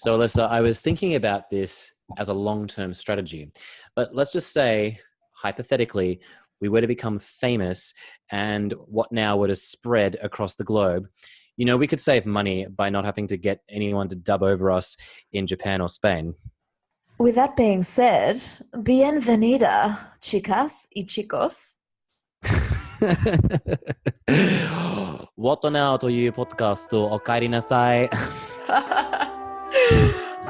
So Alyssa, I was thinking about this as a long-term strategy, but let's just say, hypothetically, we were to become famous and what now were to spread across the globe. You know, we could save money by not having to get anyone to dub over us in Japan or Spain. With that being said, bienvenida, chicas y chicos. Whatnowpod というポッドキャストお帰りなさい。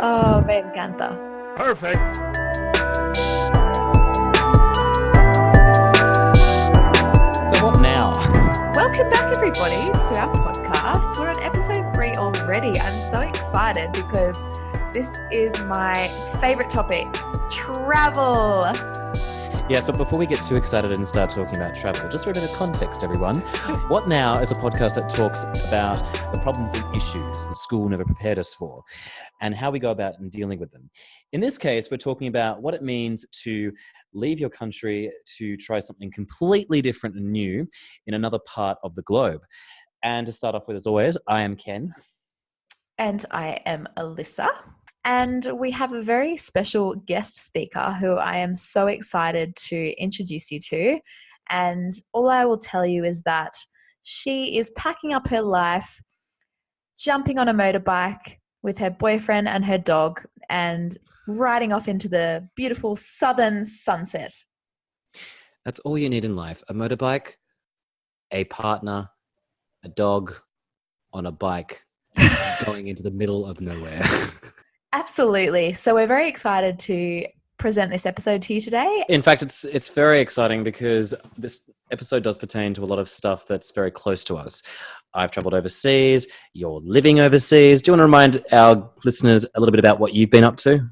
Oh, me encanta. Perfect. So what now? Welcome back, everybody, to our podcast. We're on episode 3 already. I'm so excited because this is my favorite topic, travel. Yes, but before we get too excited and start talking about travel, just for a bit of context, everyone, What Now is a podcast that talks about the problems and issues that school never prepared us for and how we go about in dealing with them. In this case, we're talking about what it means to leave your country to try something completely different and new in another part of the globe. And to start off with, as always, I am Ken. And I am Alyssa. And we have a very special guest speaker who I am so excited to introduce you to. And all I will tell you is that she is packing up her life, jumping on a motorbike with her boyfriend and her dog, and riding off into the beautiful southern sunset. That's all you need in life. A motorbike, a partner, a dog on a bike going into the middle of nowhere. Absolutely. So we're very excited to present this episode to you today. In fact, it's very exciting because this episode does pertain to a lot of stuff that's very close to us. I've traveled overseas. You're living overseas. Do you want to remind our listeners a little bit about what you've been up to?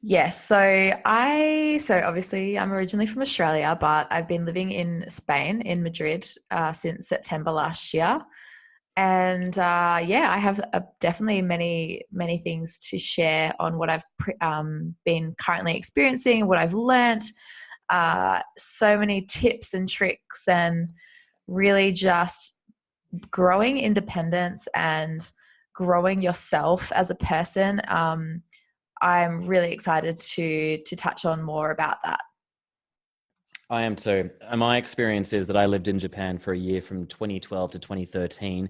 Yes. So obviously I'm originally from Australia, but I've been living in Spain, in Madrid, since September last year. And I have definitely many things to share on what I've been currently experiencing, what I've learnt, so many tips and tricks, and really just growing independence and growing yourself as a person. I'm really excited to touch on more about that. I am too. My experience is that I lived in Japan for a year from 2012 to 2013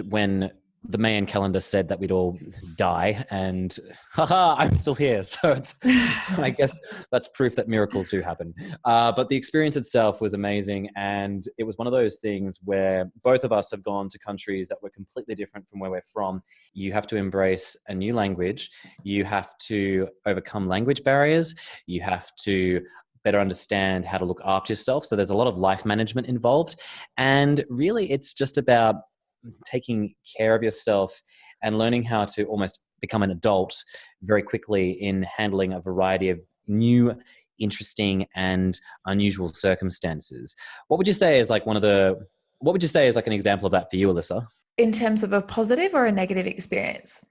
when the Mayan calendar said that we'd all die, and I'm still here. So I guess that's proof that miracles do happen. But the experience itself was amazing, and it was one of those things where both of us have gone to countries that were completely different from where we're from. You have to embrace a new language. You have to overcome language barriers. You have to better understand how to look after yourself. So there's a lot of life management involved. And really, it's just about taking care of yourself and learning how to almost become an adult very quickly in handling a variety of new, interesting, and unusual circumstances. What would you say is like an example of that for you, Alyssa? In terms of a positive or a negative experience?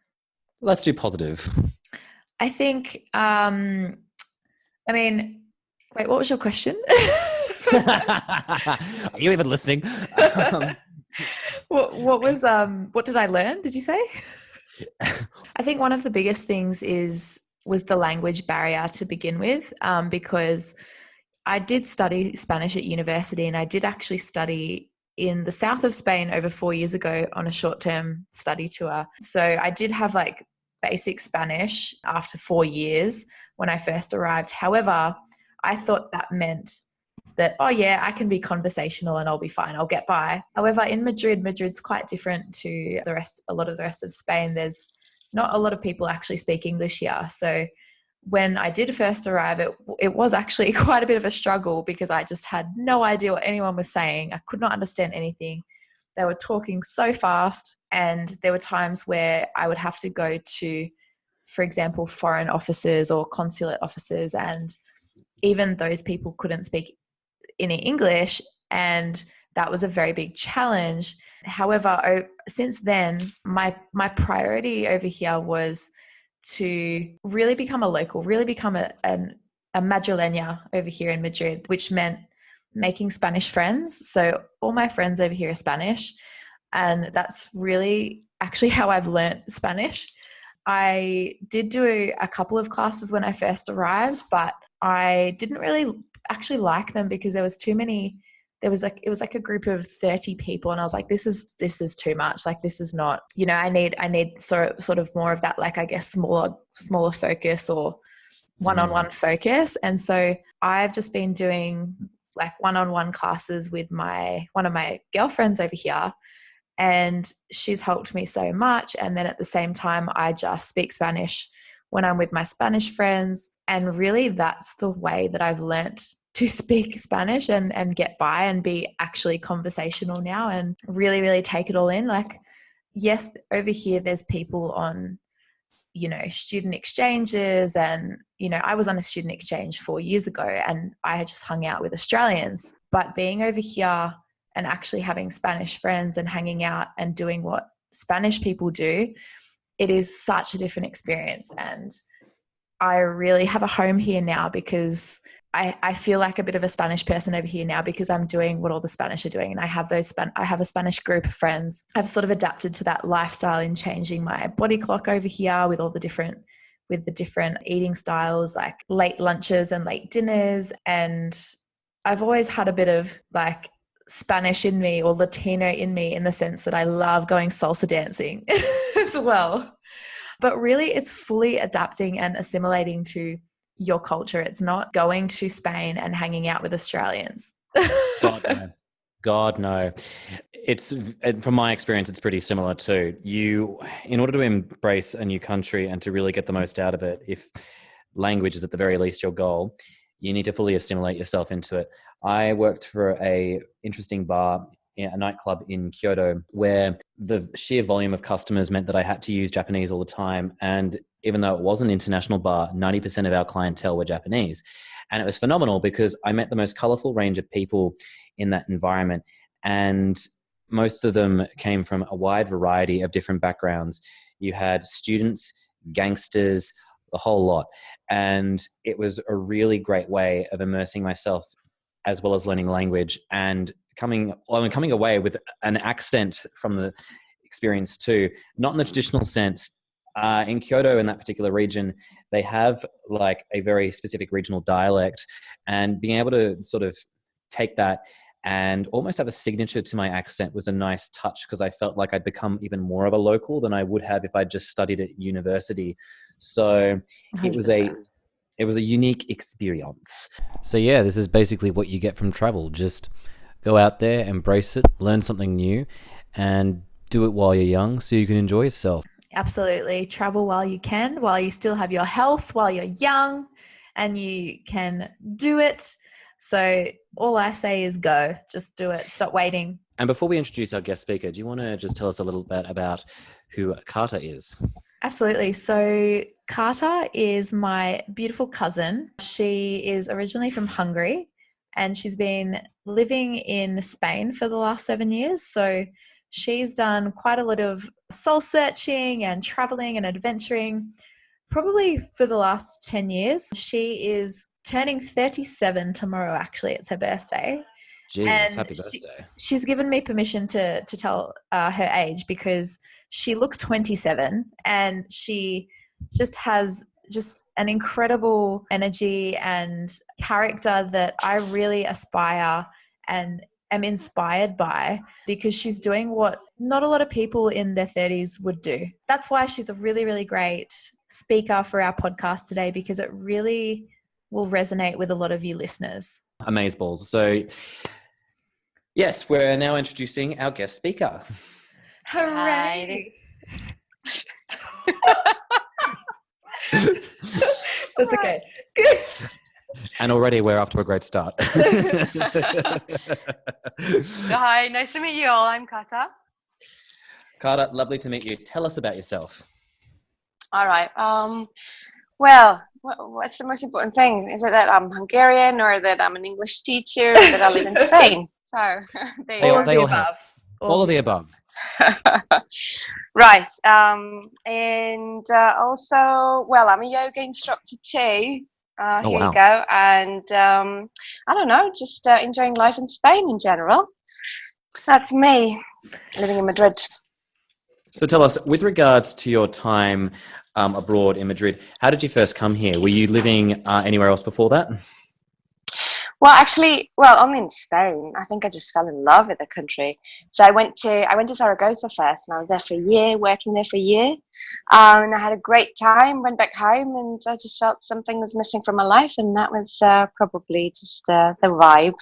Let's do positive. I think, wait, what was your question? Are you even listening? What did I learn? Did you say? I think one of the biggest things was the language barrier to begin with, because I did study Spanish at university, and I did actually study in the south of Spain over 4 years ago on a short-term study tour. So I did have like basic Spanish after 4 years when I first arrived. However, I thought that meant that, oh yeah, I can be conversational and I'll be fine, I'll get by. However, in Madrid's quite different to a lot of the rest of Spain. There's not a lot of people actually speak English here. So when I did first arrive, it was actually quite a bit of a struggle because I just had no idea what anyone was saying. I could not understand anything. They were talking so fast, and there were times where I would have to go to, for example, foreign offices or consulate offices, and even those people couldn't speak any English, and that was a very big challenge. However, since then, my priority over here was to really become a local, really become a Madrileña over here in Madrid, which meant making Spanish friends. So all my friends over here are Spanish, and that's really actually how I've learnt Spanish. I did do a couple of classes when I first arrived, but I didn't really actually like them because there was too many. It was like a group of 30 people, and I was like, this is too much. Like, this is not, I need sort of more of that, like, I guess, smaller focus or one-on-one focus. And so I've just been doing like one-on-one classes with one of my girlfriends over here, and she's helped me so much. And then at the same time, I just speak Spanish when I'm with my Spanish friends. And really, that's the way that I've learnt to speak Spanish and get by and be actually conversational now and really, really take it all in. Like, yes, over here, there's people on, student exchanges, and, I was on a student exchange 4 years ago and I had just hung out with Australians, but being over here and actually having Spanish friends and hanging out and doing what Spanish people do, it is such a different experience. And I really have a home here now because I feel like a bit of a Spanish person over here now because I'm doing what all the Spanish are doing. And I have I have a Spanish group of friends. I've sort of adapted to that lifestyle in changing my body clock over here with the different eating styles, like late lunches and late dinners. And I've always had a bit of like Spanish in me or Latino in me, in the sense that I love going salsa dancing as well. But really, it's fully adapting and assimilating to your culture. It's not going to Spain and hanging out with Australians. God, no. It's, from my experience, it's pretty similar too. In order to embrace a new country and to really get the most out of it, if language is at the very least your goal, you need to fully assimilate yourself into it. I worked for a interesting bar, a nightclub in Kyoto, where the sheer volume of customers meant that I had to use Japanese all the time. And even though it was an international bar, 90% of our clientele were Japanese. And it was phenomenal because I met the most colorful range of people in that environment. And most of them came from a wide variety of different backgrounds. You had students, gangsters, the whole lot. And it was a really great way of immersing myself as well as learning language and coming away with an accent from the experience too, not in the traditional sense. In Kyoto, in that particular region, they have like a very specific regional dialect, and being able to sort of take that and almost have a signature to my accent was a nice touch, because I felt like I'd become even more of a local than I would have if I'd just studied at university. So 100%. it was a unique experience. So yeah, this is basically what you get from travel. Just go out there, embrace it, learn something new, and do it while you're young so you can enjoy yourself. Absolutely. Travel while you can, while you still have your health, while you're young and you can do it. So all I say is go, just do it. Stop waiting. And before we introduce our guest speaker, do you want to just tell us a little bit about who Carter is? Absolutely. So Carter is my beautiful cousin. She is originally from Hungary and she's been living in Spain for the last 7 years. So she's done quite a lot of soul searching and traveling and adventuring, probably for the last 10 years. She is turning 37 tomorrow, actually. It's her birthday. Jesus, and happy birthday. She's given me permission to tell her age because she looks 27 and she just has just an incredible energy and character that I really aspire and am inspired by, because she's doing what not a lot of people in their 30s would do. That's why she's a really, really great speaker for our podcast today, because it really will resonate with a lot of you listeners. Amazeballs. So yes, we're now introducing our guest speaker. Hooray! That's okay. And already we're off to a great start. Hi, nice to meet you all. I'm Carter. Carter, lovely to meet you. Tell us about yourself. All right. Well, what's the most important thing? Is it that I'm Hungarian, or that I'm an English teacher, or that I live in Spain? So all of the above. Right. And also, well, I'm a yoga instructor too. Here you go. And I don't know, just enjoying life in Spain in general. That's me, living in Madrid. So tell us, with regards to your time abroad in Madrid. How did you first come here? Were you living anywhere else before that? Well, actually, only in Spain. I think I just fell in love with the country. So I went to Zaragoza first, and I was there for a year, working there for a year, and I had a great time. Went back home, and I just felt something was missing from my life, and that was probably just the vibe,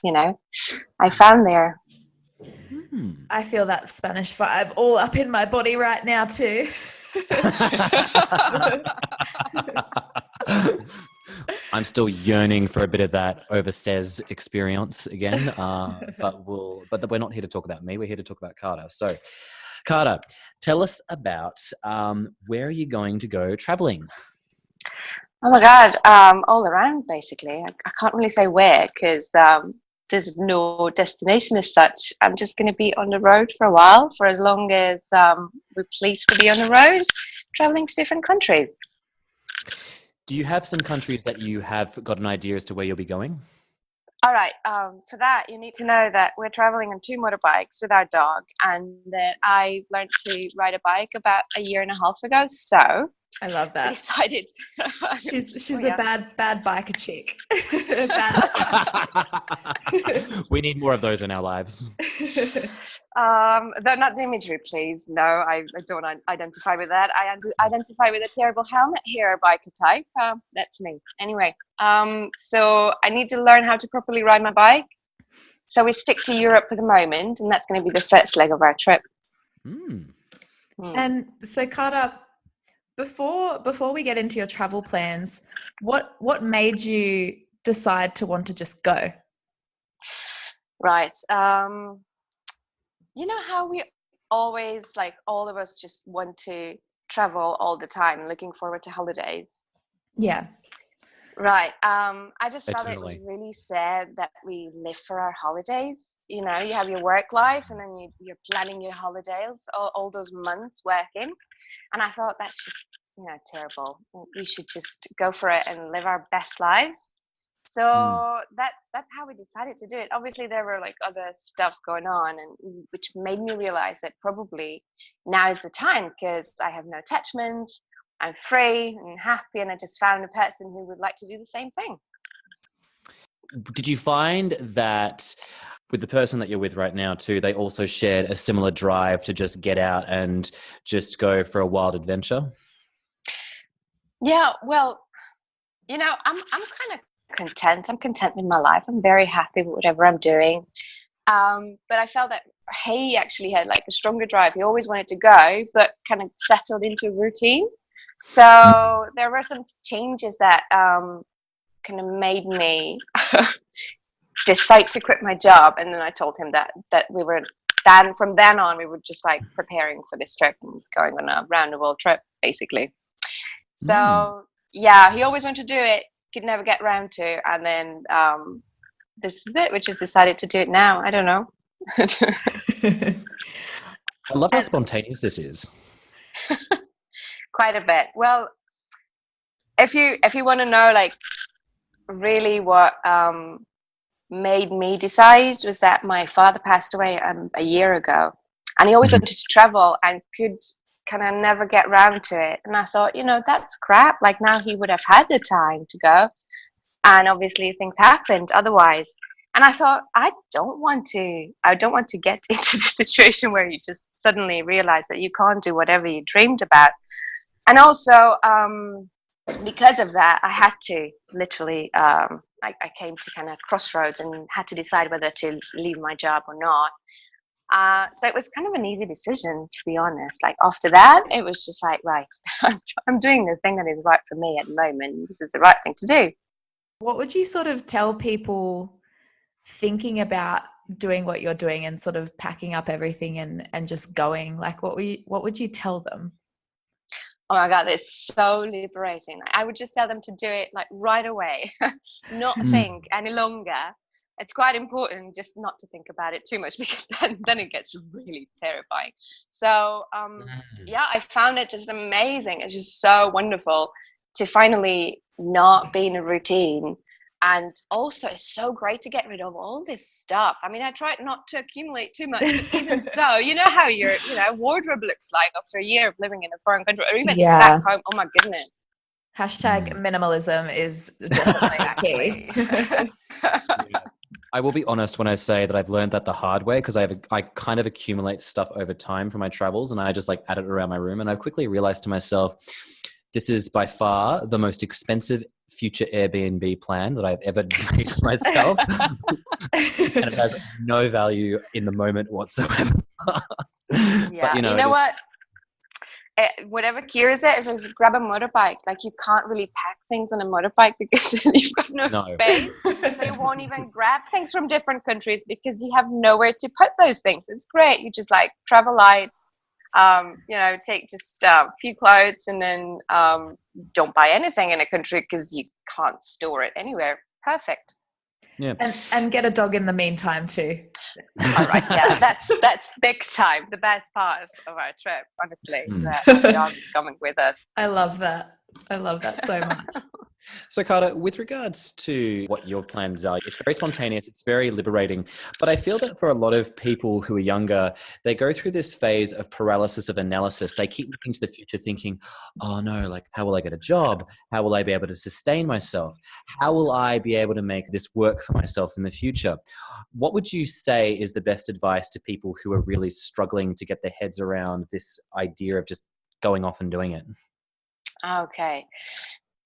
I found there. I feel that Spanish vibe all up in my body right now too. I'm still yearning for a bit of that oversays experience again, but we're not here to talk about me. We're here to talk about Carter. So, Carter, tell us about where are you going to go traveling? Oh my God, all around basically. I can't really say where because there's no destination as such. I'm just going to be on the road for a while, for as long as we're pleased to be on the road, traveling to different countries. Do you have some countries that you have got an idea as to where you'll be going? All right. For that, you need to know that we're traveling on 2 motorbikes with our dog, and that I learned to ride a bike about a year and a half ago. So I love that. I decided she's a bad biker chick. We need more of those in our lives. They're not the imagery, please. No, I don't identify with that. I identify with a terrible helmet hair biker type. That's me. Anyway, so I need to learn how to properly ride my bike. So we stick to Europe for the moment, and that's going to be the first leg of our trip. And so, Carter, before we get into your travel plans, what made you decide to want to just go? Right. You know how we always, like, all of us just want to travel all the time, looking forward to holidays? Yeah. Right. I just felt it Eternally. was really sad that we live for our holidays. You have your work life, and then you're planning your holidays all those months working. And I thought that's just, terrible. We should just go for it and live our best lives. So that's how we decided to do it. Obviously, there were like other stuff going on, and which made me realize that probably now is the time, because I have no attachments, I'm free and happy, and I just found a person who would like to do the same thing. Did you find that with the person that you're with right now too, they also shared a similar drive to just get out and just go for a wild adventure? Yeah, well, I'm kind of content. I'm content with my life. I'm very happy with whatever I'm doing. But I felt that he actually had like a stronger drive. He always wanted to go, but kind of settled into a routine. So there were some changes that kind of made me decide to quit my job. And then I told him that we were from then on, we were just like preparing for this trip and going on a round the world trip, basically. So yeah, he always wanted to do it, could never get around to, and then this is it. We just decided to do it now. I don't know. I love how spontaneous this is. Quite a bit. Well, if you want to know, like, really what made me decide was that my father passed away a year ago, and he always wanted to travel and could kind of never get round to it. And I thought, that's crap. Like, now he would have had the time to go, and obviously things happened otherwise. And I thought, I don't want to get into the situation where you just suddenly realize that you can't do whatever you dreamed about. And also, because of that, I had to literally, I came to kind of crossroads and had to decide whether to leave my job or not. So it was kind of an easy decision, to be honest. Like, after that, it was just like, right, I'm doing the thing that is right for me at the moment. This is the right thing to do. What would you sort of tell people thinking about doing what you're doing and sort of packing up everything and just going? Like, what would you tell them? Oh my God, it's so liberating. I would just tell them to do it like right away, not think any longer. It's quite important just not to think about it too much, because then it gets really terrifying. So yeah, I found it just amazing. It's just so wonderful to finally not be in a routine And also, it's so great to get rid of all this stuff. I mean, I tried not to accumulate too much, but even so, you know how your wardrobe looks like after a year of living in a foreign country, or even back home. Oh my goodness. Hashtag minimalism is definitely key. I will be honest when I say that I've learned that the hard way, because I kind of accumulate stuff over time for my travels, and I just like add it around my room. And I've quickly realized to myself, this is by far the most expensive future Airbnb plan that I've ever made for myself. And it has no value in the moment whatsoever. Yeah, but, you know what? Whatever cures it is just grab a motorbike. Like, you can't really pack things on a motorbike because you've got no space. So you won't even grab things from different countries because you have nowhere to put those things. It's great. You just like travel light, take just a few clothes, and then don't buy anything in a country because you can't store it anywhere. Perfect. Yeah. And get a dog in the meantime too. All right, yeah, that's big time. The best part of our trip, honestly, that the dog is coming with us. I love that so much. So, Carter, with regards to what your plans are, it's very spontaneous, it's very liberating, but I feel that for a lot of people who are younger, they go through this phase of paralysis of analysis. They keep looking to the future thinking, oh no, like, how will I get a job? How will I be able to sustain myself? How will I be able to make this work for myself in the future? What would you say is the best advice to people who are really struggling to get their heads around this idea of just going off and doing it? Okay.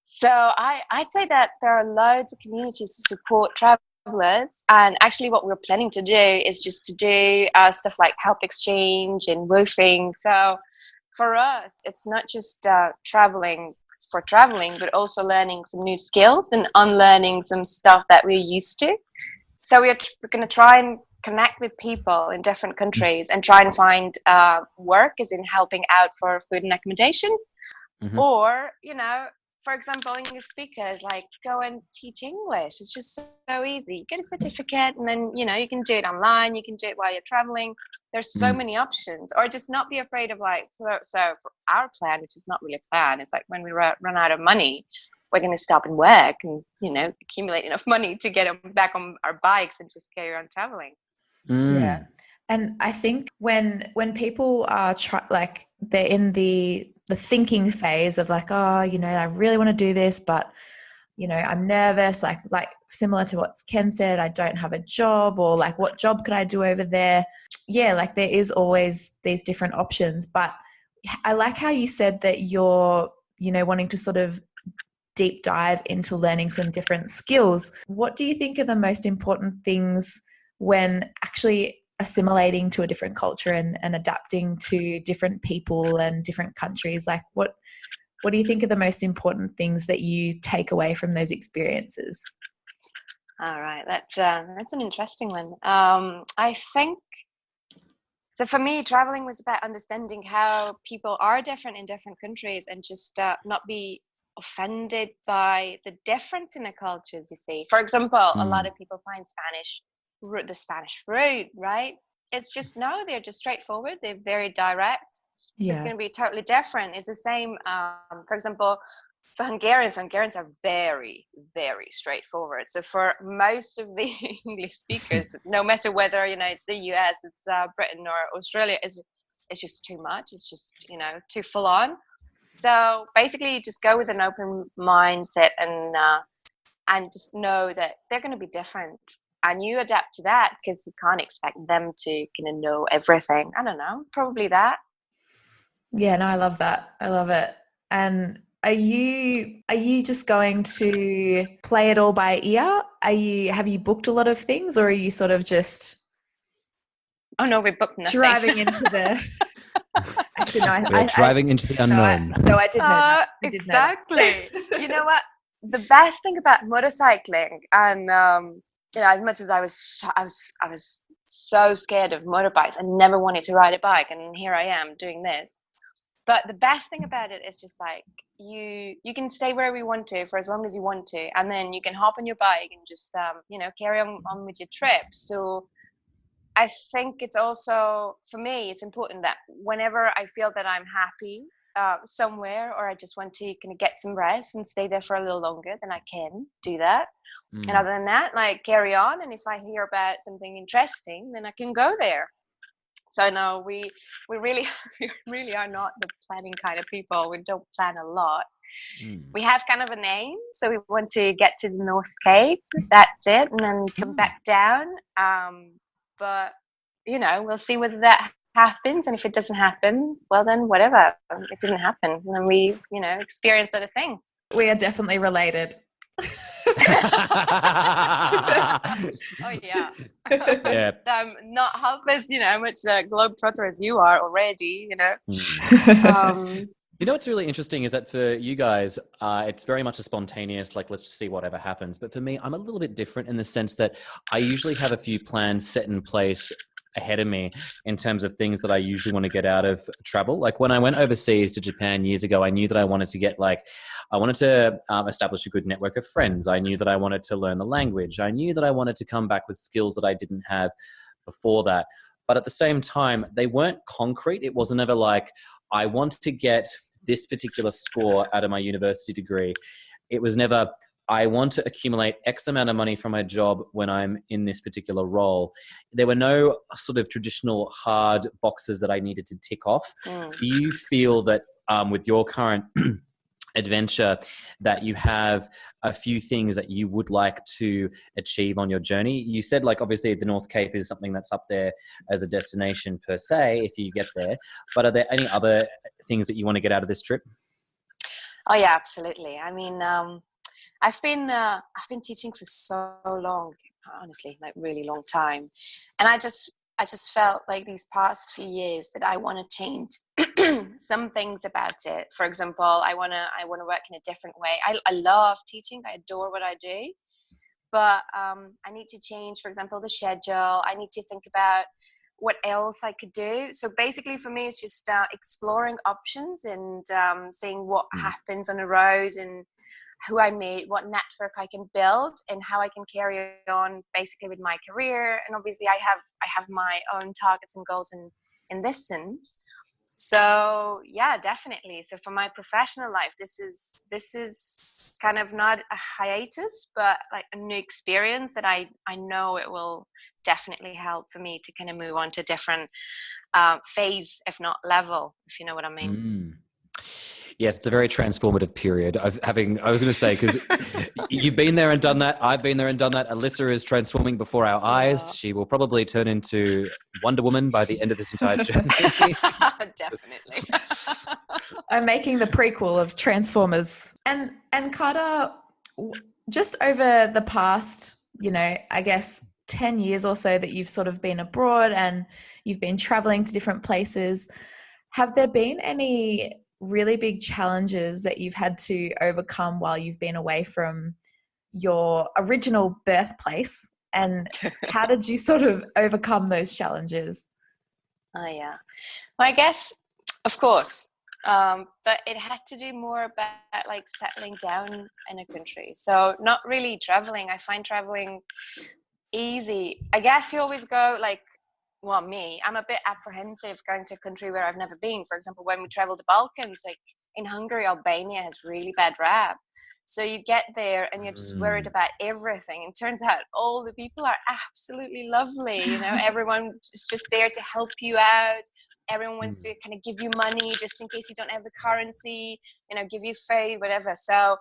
So I'd say that there are loads of communities to support travelers. And actually what we're planning to do is just to do stuff like help exchange and woofing. So for us, it's not just traveling for traveling, but also learning some new skills and unlearning some stuff that we're used to. So we're going to try and connect with people in different countries and try and find work, as in helping out for food and accommodation. Mm-hmm. Or, for example, English speakers, like, go and teach English. It's just so easy. You get a certificate, and then, you can do it online. You can do it while you're traveling. There's so many options. Or just not be afraid of, like, so for our plan, which is not really a plan, it's like when we run out of money, we're going to stop and work and, accumulate enough money to get back on our bikes and just carry on traveling. Yeah. And I think when people are they're in the thinking phase of like, oh, I really want to do this, but I'm nervous, like similar to what Ken said, I don't have a job, or like, what job could I do over there? Yeah, like there is always these different options. But I like how you said that you're wanting to sort of deep dive into learning some different skills. What do you think are the most important things when actually assimilating to a different culture and adapting to different people and different countries? Like, what do you think are the most important things that you take away from those experiences? All right, that's an interesting one. I think, so for me, traveling was about understanding how people are different in different countries, and just not be offended by the difference in the cultures, you see. For example, a lot of people find the Spanish route, right? It's just, no, they're just straightforward. They're very direct. Yeah. It's going to be totally different. It's the same, for example, for Hungarians are very, very straightforward. So for most of the English speakers, no matter whether, it's the US, it's Britain or Australia, it's just too much. It's just, too full on. So basically you just go with an open mindset and just know that they're going to be different. And you adapt to that because you can't expect them to kind of know everything. I don't know, probably that. Yeah, no, I love that. I love it. And are you just going to play it all by ear? Have you booked a lot of things, or are you sort of just? Oh no, we booked nothing. Driving into the. Actually, no, we're driving into the unknown. No, I did know that. Exactly. You know what? The best thing about motorcycling, and as much as I was so scared of motorbikes, I never wanted to ride a bike, and here I am doing this. But the best thing about it is just like you can stay wherever you want to for as long as you want to, and then you can hop on your bike and just carry on with your trip. So I think it's also, for me, it's important that whenever I feel that I'm happy somewhere, or I just want to kind of get some rest and stay there for a little longer, then I can do that. And other than that, like, carry on. And if I hear about something interesting, then I can go there. So no, we really we really are not the planning kind of people. We don't plan a lot. We have kind of a name, so we want to get to the North Cape. That's it, and then come back down. But you know, we'll see whether that happens, and if it doesn't happen, well then whatever, it didn't happen, and then we, you know, experience other things. We are definitely related. Oh yeah. Yeah. I'm not half as, you know, much globetrotter as you are already, you know. You know what's really interesting is that for you guys, it's very much a spontaneous, like, let's just see whatever happens. But for me, I'm a little bit different in the sense that I usually have a few plans set in place ahead of me in terms of things that I usually want to get out of travel. Like when I went overseas to Japan years ago, I knew that I wanted to establish a good network of friends. I knew that I wanted to learn the language. I knew that I wanted to come back with skills that I didn't have before that. But at the same time, they weren't concrete. It wasn't ever like, I want to get this particular score out of my university degree. It was never, I want to accumulate X amount of money from my job when I'm in this particular role. There were no sort of traditional hard boxes that I needed to tick off. Do you feel that with your current adventure that you have a few things that you would like to achieve on your journey? You said, like, obviously the North Cape is something that's up there as a destination per se if you get there, but are there any other things that you want to get out of this trip? Oh yeah, absolutely. I mean, I've been teaching for so long, honestly, like really long time, and I just felt like these past few years that I want to change some things about it. For example, I want to work in a different way. I love teaching. I adore what I do, but I need to change, for example, the schedule. I need to think about what else I could do. So basically for me, it's just exploring options and seeing what happens on the road and who I meet, what network I can build, and how I can carry on basically with my career. And obviously I have my own targets and goals in this sense. So yeah, definitely. So for my professional life, this is kind of not a hiatus, but like a new experience that I know it will definitely help for me to kind of move on to different phase, if not level, if you know what I mean. Yes, it's a very transformative period. I was going to say, because you've been there and done that. I've been there and done that. Alyssa is transforming before our eyes. She will probably turn into Wonder Woman by the end of this entire journey. Definitely. I'm making the prequel of Transformers. And Carter, just over the past, I guess 10 years or so that you've sort of been abroad and you've been traveling to different places, have there been any really big challenges that you've had to overcome while you've been away from your original birthplace? And how did you sort of overcome those challenges? Oh, yeah. Well, I guess, of course, but it had to do more about like settling down in a country. So not really traveling. I find traveling easy. I guess you always go like, well, I'm a bit apprehensive going to a country where I've never been. For example, when we travel the Balkans, like in Hungary, Albania has really bad rap. So you get there and you're just worried about everything. And turns out all the people are absolutely lovely. Everyone is just there to help you out. Everyone wants to kind of give you money just in case you don't have the currency, give you food, whatever. So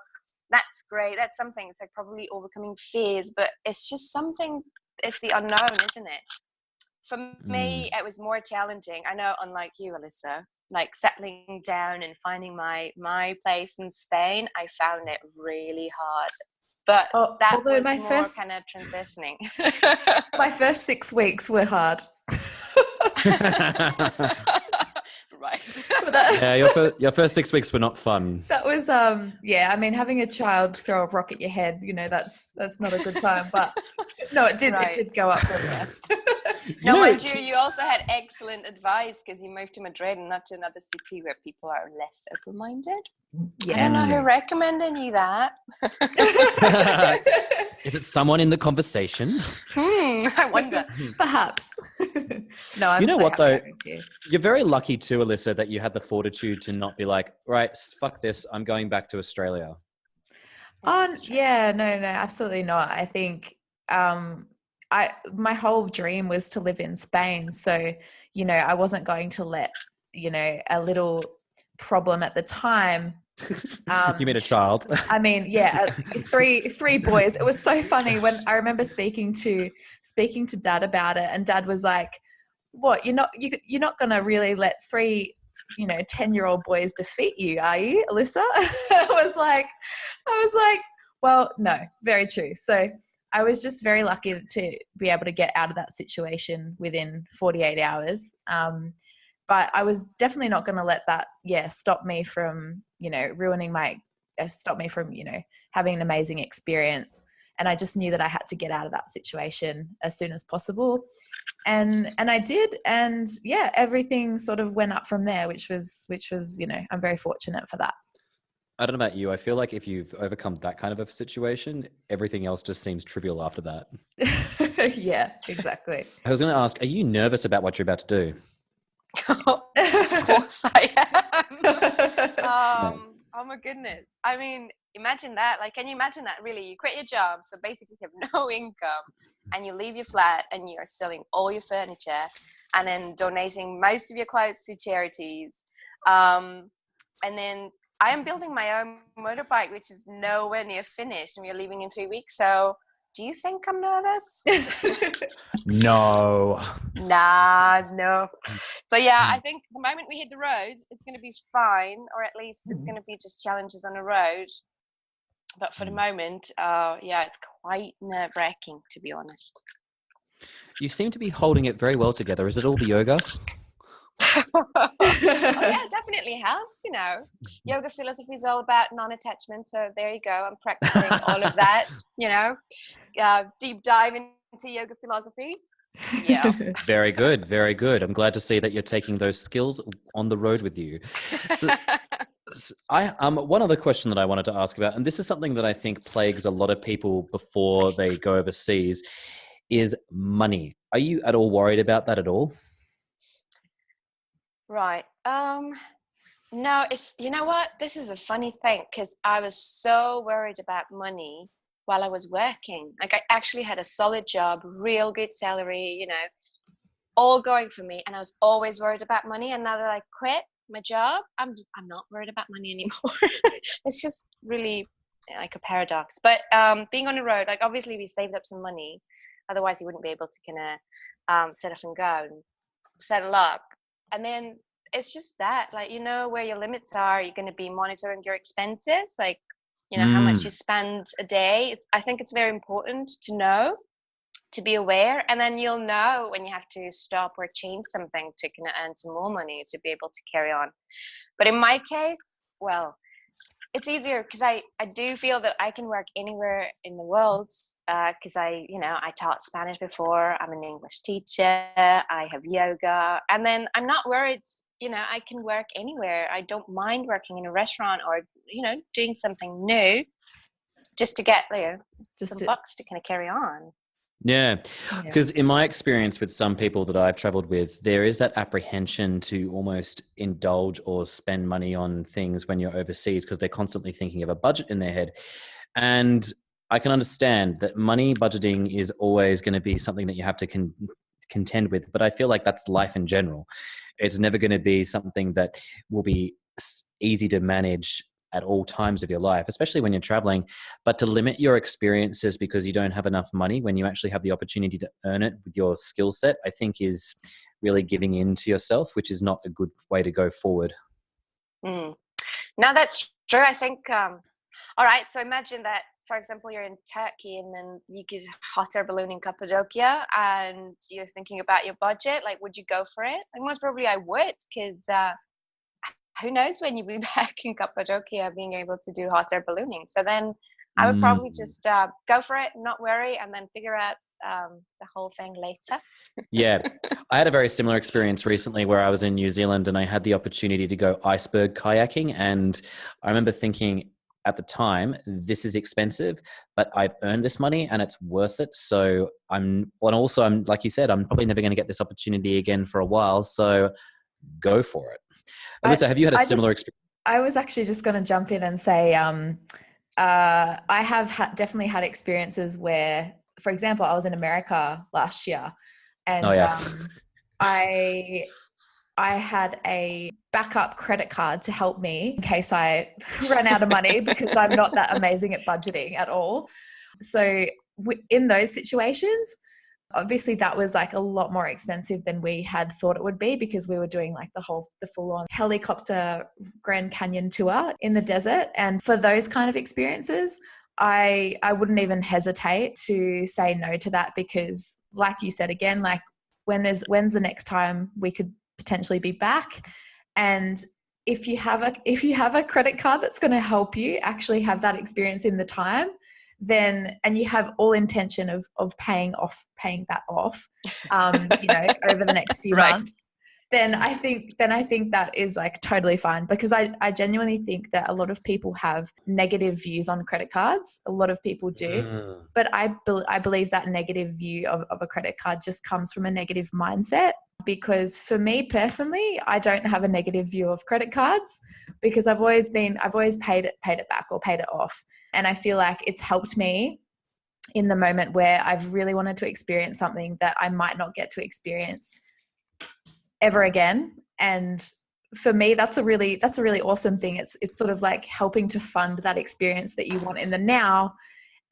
that's great. That's something. It's like probably overcoming fears, but it's just something, it's the unknown, isn't it? For me, it was more challenging. I know, unlike you, Alyssa, like settling down and finding my place in Spain, I found it really hard. But that was more kind of transitioning. My first 6 weeks were hard. Right. Yeah, your first 6 weeks were not fun. That was having a child throw a rock at your head, that's not a good time. But no, it did. Right. It did go up from there. No, mind you also had excellent advice because you moved to Madrid and not to another city where people are less open-minded. Yeah. I don't know who recommended you that. Is it someone in the conversation? Maybe. I wonder. Perhaps. No, I'm You know so what, happy though? I went to you. You're very lucky too, Alyssa, that you had the fortitude to not be like, right, fuck this, I'm going back to Australia. Oh, yeah, no, absolutely not. I think my whole dream was to live in Spain. So, you know, I wasn't going to let, you know, a little problem at the time. You mean a child? I mean, yeah, three boys. It was so funny when I remember speaking to Dad about it, and Dad was like, "What? You're not going to really let three, you know, 10-year-old boys defeat you, are you, Alyssa?" I was like, well, no, very true. So I was just very lucky to be able to get out of that situation within 48 hours. But I was definitely not going to let that, stop me from, you know, stop me from, you know, having an amazing experience. And I just knew that I had to get out of that situation as soon as possible. And I did. And yeah, everything sort of went up from there, which was, you know, I'm very fortunate for that. I don't know about you. I feel like if you've overcome that kind of a situation, everything else just seems trivial after that. Yeah, exactly. I was going to ask, are you nervous about what you're about to do? Of course I am. Oh my goodness. I mean, imagine that. Like, can you imagine that really? You quit your job, so basically you have no income, and you leave your flat and you're selling all your furniture and then donating most of your clothes to charities. And then I am building my own motorbike, which is nowhere near finished, and we're leaving in 3 weeks. So do you think I'm nervous? No. Nah, no. So yeah, I think the moment we hit the road, it's going to be fine, or at least it's going to be just challenges on the road. But for the moment, it's quite nerve-wracking, to be honest. You seem to be holding it very well together. Is it all the yoga? Oh, yeah, it definitely helps, you know. Yoga philosophy is all about non-attachment, so there you go. I'm practicing all of that, you know. Deep dive into yoga philosophy. Yeah. Very good, very good. I'm glad to see that you're taking those skills on the road with you. So, one other question that I wanted to ask about, and this is something that I think plagues a lot of people before they go overseas, is money. Are you at all worried about that at all? Right. No, it's, you know what? This is a funny thing, because I was so worried about money while I was working. Like, I actually had a solid job, real good salary, you know, all going for me. And I was always worried about money. And now that I quit my job, I'm not worried about money anymore. It's just really like a paradox. But being on the road, like, obviously we saved up some money. Otherwise you wouldn't be able to kind of set off and go and settle up. And then it's just that, like, you know where your limits are. You're going to be monitoring your expenses, like, you know, how much you spend a day. I think it's very important to know, to be aware, and then you'll know when you have to stop or change something to kind of earn some more money to be able to carry on. But in my case, well, it's easier because I do feel that I can work anywhere in the world, because I taught Spanish before. I'm an English teacher. I have yoga. And then I'm not worried, you know, I can work anywhere. I don't mind working in a restaurant or, you know, doing something new just to get, you know, some bucks to kind of carry on. Yeah, because in my experience with some people that I've traveled with, there is that apprehension to almost indulge or spend money on things when you're overseas because they're constantly thinking of a budget in their head. And I can understand that money budgeting is always going to be something that you have to contend with. But I feel like that's life in general. It's never going to be something that will be easy to manage at all times of your life, especially when you're traveling. But to limit your experiences because you don't have enough money when you actually have the opportunity to earn it with your skill set, I think is really giving in to yourself, which is not a good way to go forward. No, that's true. I think, all right, so imagine that, for example, you're in Turkey and then you get hot air balloon in Cappadocia and you're thinking about your budget. Like, would you go for it? Like, most probably I would, because who knows when you'll be back in Cappadocia being able to do hot air ballooning. So then I would probably just go for it, not worry, and then figure out the whole thing later. Yeah. I had a very similar experience recently where I was in New Zealand and I had the opportunity to go iceberg kayaking. And I remember thinking, at the time, this is expensive, but I've earned this money and it's worth it. So I'm like you said, I'm probably never going to get this opportunity again for a while. So go for it. Alyssa, have you had a similar experience? I was actually just going to jump in and say, I have definitely had experiences where, for example, I was in America last year, and I had a backup credit card to help me in case I ran out of money, because I'm not that amazing at budgeting at all. So in those situations, obviously that was like a lot more expensive than we had thought it would be, because we were doing like the full-on helicopter Grand Canyon tour in the desert. And for those kind of experiences, I wouldn't even hesitate to say no to that, because like you said, again, like when's the next time we could potentially be back? And if you have a credit card that's going to help you actually have that experience in the time, then, and you have all intention of paying that off, over the next few months, then I think that is like totally fine, because I genuinely think that a lot of people have negative views on credit cards. A lot of people do, but I believe that negative view of a credit card just comes from a negative mindset. Because for me personally, I don't have a negative view of credit cards, because I've always paid it back or paid it off. And I feel like it's helped me in the moment where I've really wanted to experience something that I might not get to experience ever again. And for me, that's a really awesome thing. It's sort of like helping to fund that experience that you want in the now,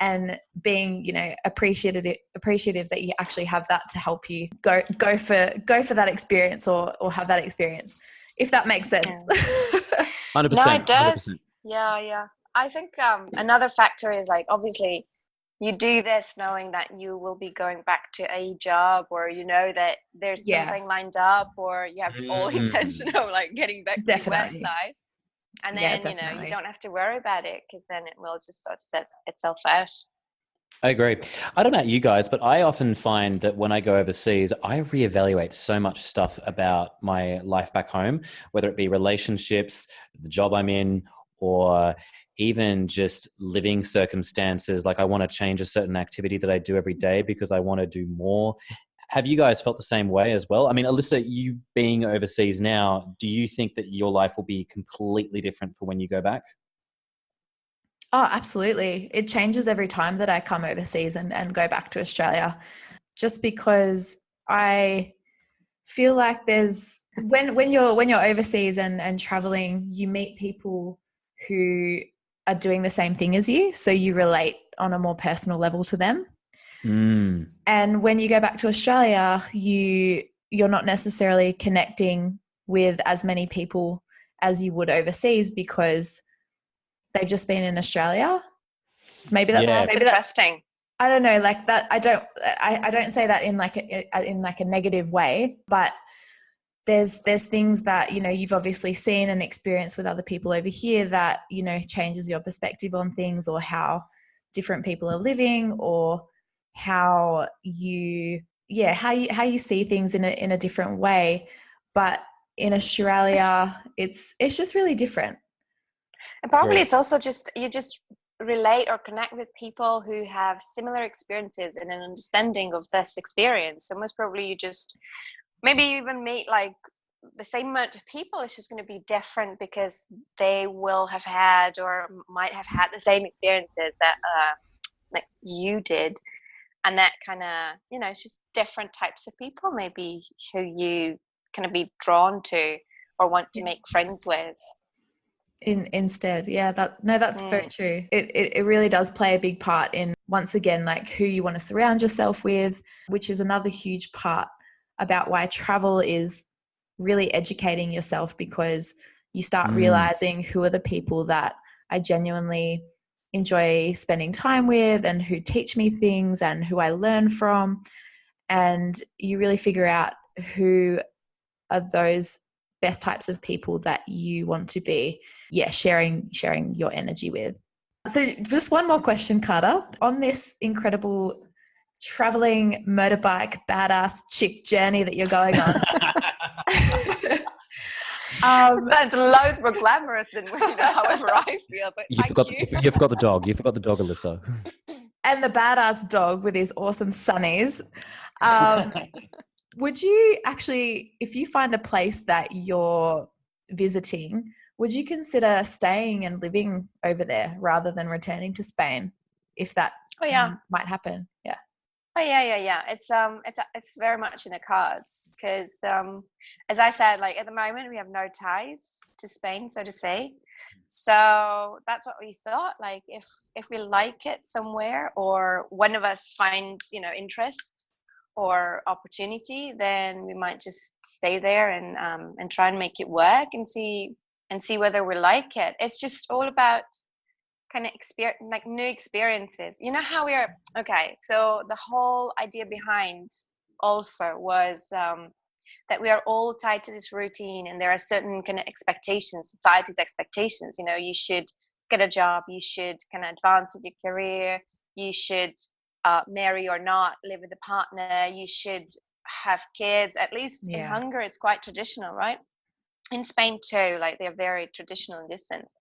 and being, appreciative that you actually have that to help you go for that experience or have that experience, if that makes sense. 100%. No, it does. 100%. Yeah. I think another factor is, like, obviously you do this knowing that you will be going back to a job, or that there's something lined up, or you have all intention of like getting back to the website. And then, you don't have to worry about it, because then it will just sort of set itself out. I agree. I don't know about you guys, but I often find that when I go overseas, I reevaluate so much stuff about my life back home, whether it be relationships, the job I'm in, or even just living circumstances. Like I want to change a certain activity that I do every day because I want to do more. Have you guys felt the same way as well? I mean, Alyssa, you being overseas now, do you think that your life will be completely different for when you go back? Oh, absolutely. It changes every time that I come overseas and go back to Australia, just because I feel like there's when you're overseas and traveling, you meet people who are doing the same thing as you, so you relate on a more personal level to them. And when you go back to Australia, you're not necessarily connecting with as many people as you would overseas, because they've just been in Australia. Maybe that's interesting. I don't know, like that. I don't say that in like a negative way, but there's things that you've obviously seen and experienced with other people over here that changes your perspective on things, or how different people are living, or how you see things in a different way. But in Australia, it's just really different. And probably it's also just you just relate or connect with people who have similar experiences and an understanding of this experience. So most probably you just maybe even meet like the same amount of people. It's just going to be different because they will have had or might have had the same experiences that like you did. And that kind of, it's just different types of people maybe who you kind of be drawn to or want to make friends with. Instead, that's very true. It really does play a big part in, once again, like who you want to surround yourself with, which is another huge part about why travel is really educating yourself, because you start realizing who are the people that I genuinely enjoy spending time with, and who teach me things, and who I learn from, and you really figure out who are those best types of people that you want to be sharing your energy with. So just one more question, Carter, on this incredible traveling motorbike badass chick journey that you're going on. It sounds loads more glamorous than however I feel. But You forgot the dog. You forgot the dog, Alyssa. And the badass dog with his awesome sunnies. Would you actually, if you find a place that you're visiting, would you consider staying and living over there rather than returning to Spain, if that might happen? Yeah. Oh yeah. It's very much in the cards because, as I said, like at the moment we have no ties to Spain, so to say. So that's what we thought. Like if we like it somewhere, or one of us finds interest or opportunity, then we might just stay there and try and make it work and see whether we like it. It's just all about kind of like new experiences. You know how so the whole idea behind also was that we are all tied to this routine, and there are certain kind of expectations, society's expectations. You should get a job, you should kind of advance with your career, you should marry or not, live with a partner, you should have kids. At least in Hungary it's quite traditional, right? In Spain too, like they're very traditional in this sense.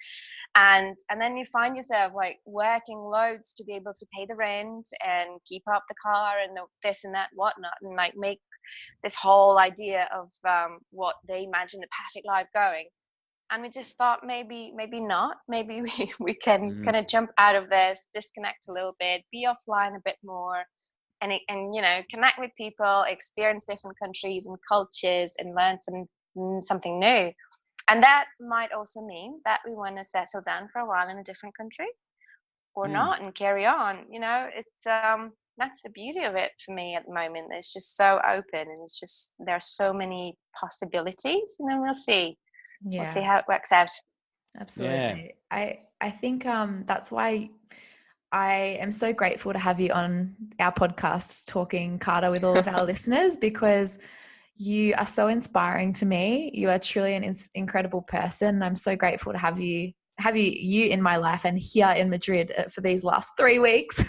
And then you find yourself like working loads to be able to pay the rent and keep up the car and this and that, whatnot, and like make this whole idea of what they imagine the perfect life going. And we just thought maybe not. Maybe we can kind of jump out of this, disconnect a little bit, be offline a bit more, and connect with people, experience different countries and cultures, and learn something new. And that might also mean that we want to settle down for a while in a different country, or not, and carry on. It's that's the beauty of it for me at the moment. It's just so open, and it's just there are so many possibilities, and then we'll see. Yeah. We'll see how it works out. Absolutely. Yeah. I think that's why I am so grateful to have you on our podcast talking Carter with all of our listeners, because you are so inspiring to me. You are truly an incredible person. I'm so grateful to have you in my life and here in Madrid for these last 3 weeks.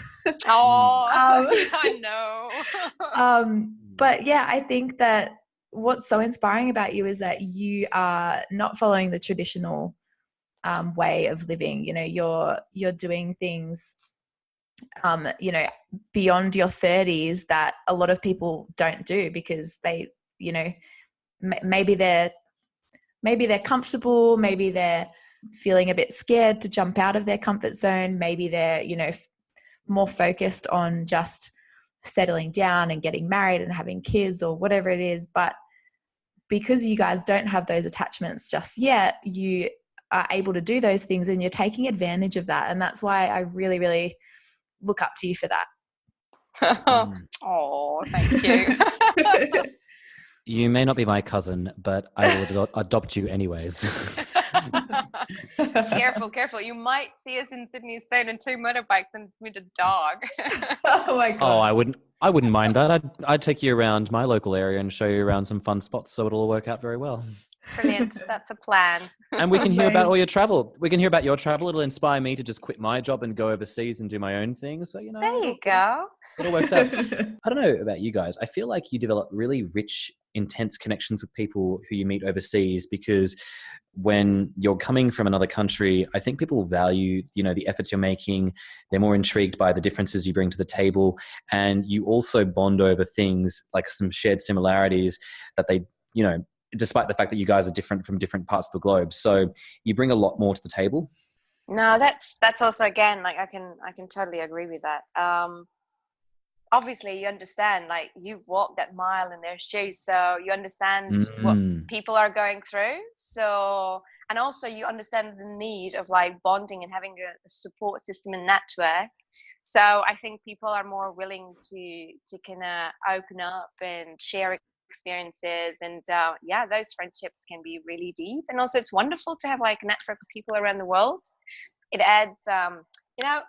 I know. But yeah, I think that what's so inspiring about you is that you are not following the traditional way of living. You're doing things beyond your 30s that a lot of people don't do, because they maybe they're comfortable, maybe they're feeling a bit scared to jump out of their comfort zone, maybe they're more focused on just settling down and getting married and having kids or whatever it is. But because you guys don't have those attachments just yet, you are able to do those things, and you're taking advantage of that. And that's why I really, really look up to you for that. Oh, thank you. You may not be my cousin, but I would adopt you anyways. Careful. You might see us in Sydney soon in 2 motorbikes and with a dog. Oh my God. Oh, I wouldn't mind that. I'd take you around my local area and show you around some fun spots, so it'll all work out very well. Brilliant. That's a plan. And we can hear about all your travel. We can hear about your travel. It'll inspire me to just quit my job and go overseas and do my own thing. So, there you go. It all works out. I don't know about you guys. I feel like you develop really rich, intense connections with people who you meet overseas, because when you're coming from another country, I think people value, the efforts you're making. They're more intrigued by the differences you bring to the table. And you also bond over things like some shared similarities that they, despite the fact that you guys are different from different parts of the globe. So you bring a lot more to the table. No, that's also, again, like I can totally agree with that. Obviously you understand, like you walk that mile in their shoes, so you understand what people are going through. So, and also you understand the need of like bonding and having a support system and network. So I think people are more willing to kind of open up and share experiences, and those friendships can be really deep. And also it's wonderful to have like a network of people around the world. It adds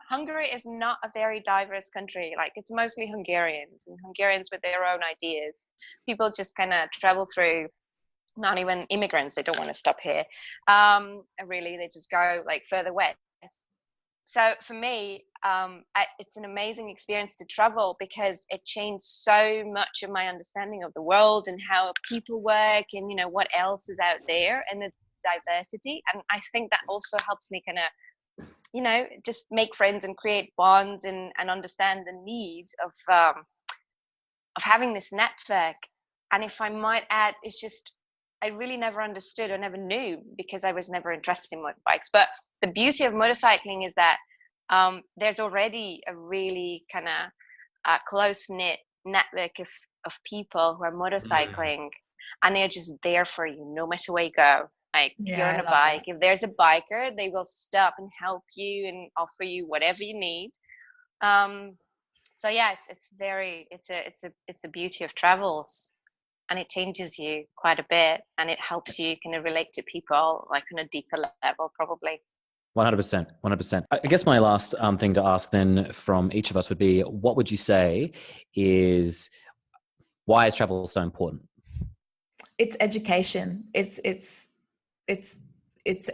Hungary is not a very diverse country. Like it's mostly Hungarians, and Hungarians with their own ideas. People just kind of travel through, not even immigrants. They don't want to stop here. Really, they just go like further west. So for me, it's an amazing experience to travel because it changed so much of my understanding of the world and how people work and, what else is out there and the diversity. And I think that also helps me kind of, just make friends and create bonds and understand the need of having this network. And if I might add, it's just, I really never understood or never knew because I was never interested in motorbikes. But the beauty of motorcycling is that there's already a really kind of close-knit network of people who are motorcycling, and they're just there for you no matter where you go. Like, you're on a bike, if there's a biker, they will stop and help you and offer you whatever you need. So yeah, it's the beauty of travels, and it changes you quite a bit, and it helps you kind of relate to people like on a deeper level, probably. 100%. I guess my last thing to ask then from each of us would be, what would you say is, why is travel so important? It's education. It's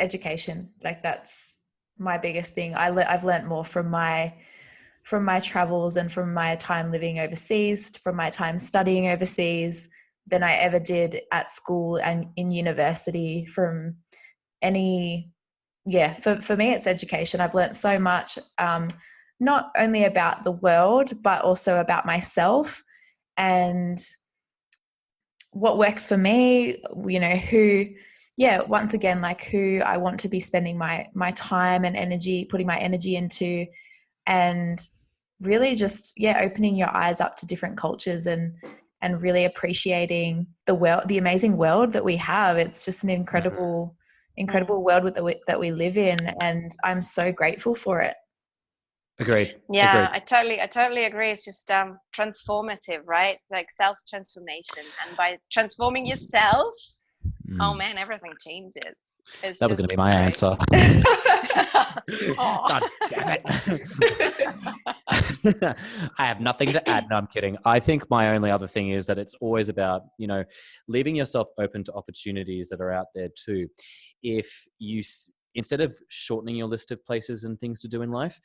education. Like, that's my biggest thing. I've learned more from my travels and from my time living overseas, from my time studying overseas, than I ever did at school and in university. From any, for me, it's education. I've learned so much, not only about the world, but also about myself and what works for me, once again, like who I want to be spending my time and energy, putting my energy into, and really just, opening your eyes up to different cultures and really appreciating the amazing world that we have. It's just an incredible world that we live in, and I'm so grateful for it. Agreed. Yeah, Agreed. I totally agree. It's just transformative, right? It's like self-transformation, and by transforming yourself, oh man, everything changes. That was going to be my answer. God damn it. I have nothing to add. No, I'm kidding. I think my only other thing is that it's always about, leaving yourself open to opportunities that are out there too. If you, instead of shortening your list of places and things to do in life,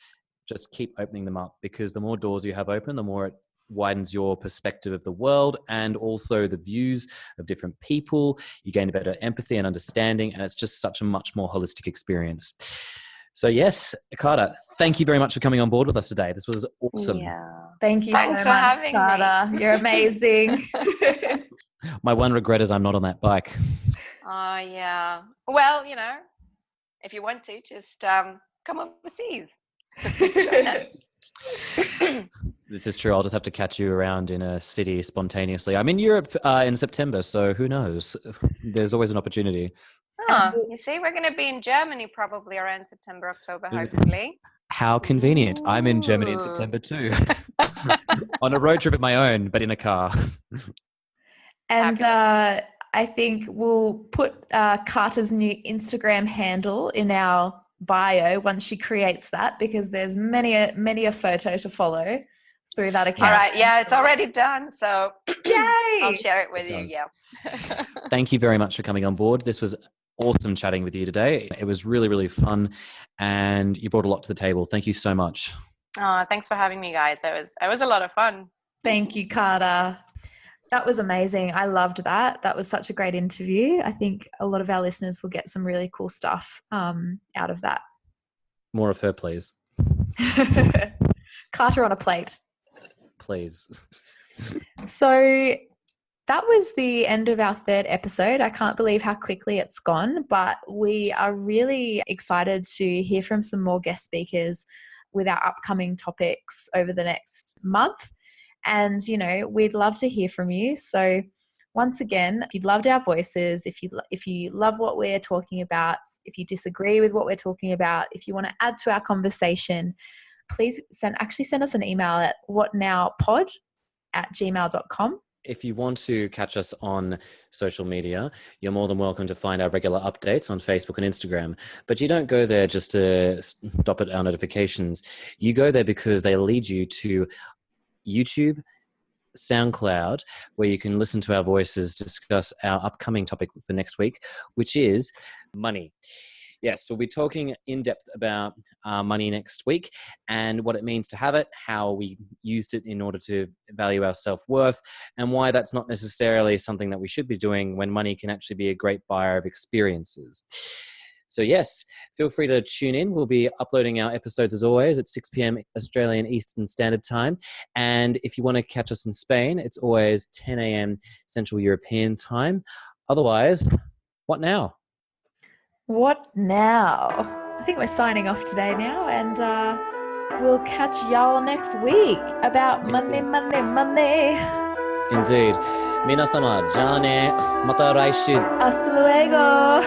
just keep opening them up, because the more doors you have open, the more it widens your perspective of the world and also the views of different people. You gain a better empathy and understanding, and it's just such a much more holistic experience. So yes, Carter, thank you very much for coming on board with us today. This was awesome. Yeah. Thank you so much, Carter. You're amazing. My one regret is I'm not on that bike. Oh, yeah. Well, if you want to, just come overseas. Join us. This is true. I'll just have to catch you around in a city spontaneously. I'm in Europe in September, so who knows? There's always an opportunity. Oh, you see, we're going to be in Germany probably around September, October, hopefully. How convenient. Ooh. I'm in Germany in September too. On a road trip of my own, but in a car. And I think we'll put Carter's new Instagram handle in our bio once she creates that, because there's many a photo to follow through that account. All right, yeah, it's already done, so yay! I'll share it with you. Yeah. Thank you very much for coming on board. This was awesome chatting with you today. It was really, really fun, and you brought a lot to the table. Thank you so much. Thanks for having me, guys. It was a lot of fun. Thank you, Carter. That was amazing. I loved that. That was such a great interview. I think a lot of our listeners will get some really cool stuff out of that. More of her, please. Carter on a plate. Please. So that was the end of our third episode. I can't believe how quickly it's gone, but we are really excited to hear from some more guest speakers with our upcoming topics over the next month. And, we'd love to hear from you. So once again, if you loved our voices, if you love what we're talking about, if you disagree with what we're talking about, if you want to add to our conversation, please send us an email at whatnowpod@gmail.com. If you want to catch us on social media, you're more than welcome to find our regular updates on Facebook and Instagram. But you don't go there just to stop at our notifications. You go there because they lead you to YouTube, SoundCloud, where you can listen to our voices discuss our upcoming topic for next week, which is money. Yes, we'll be talking in depth about money next week and what it means to have it, how we used it in order to value our self-worth, and why that's not necessarily something that we should be doing when money can actually be a great buyer of experiences. So yes, feel free to tune in. We'll be uploading our episodes as always at 6 p.m. Australian Eastern Standard Time. And if you want to catch us in Spain, it's always 10 a.m. Central European Time. Otherwise, what now? What now? I think we're signing off today now, and we'll catch y'all next week about money. Indeed. 皆様、じゃあね。また来週。Hasta luego.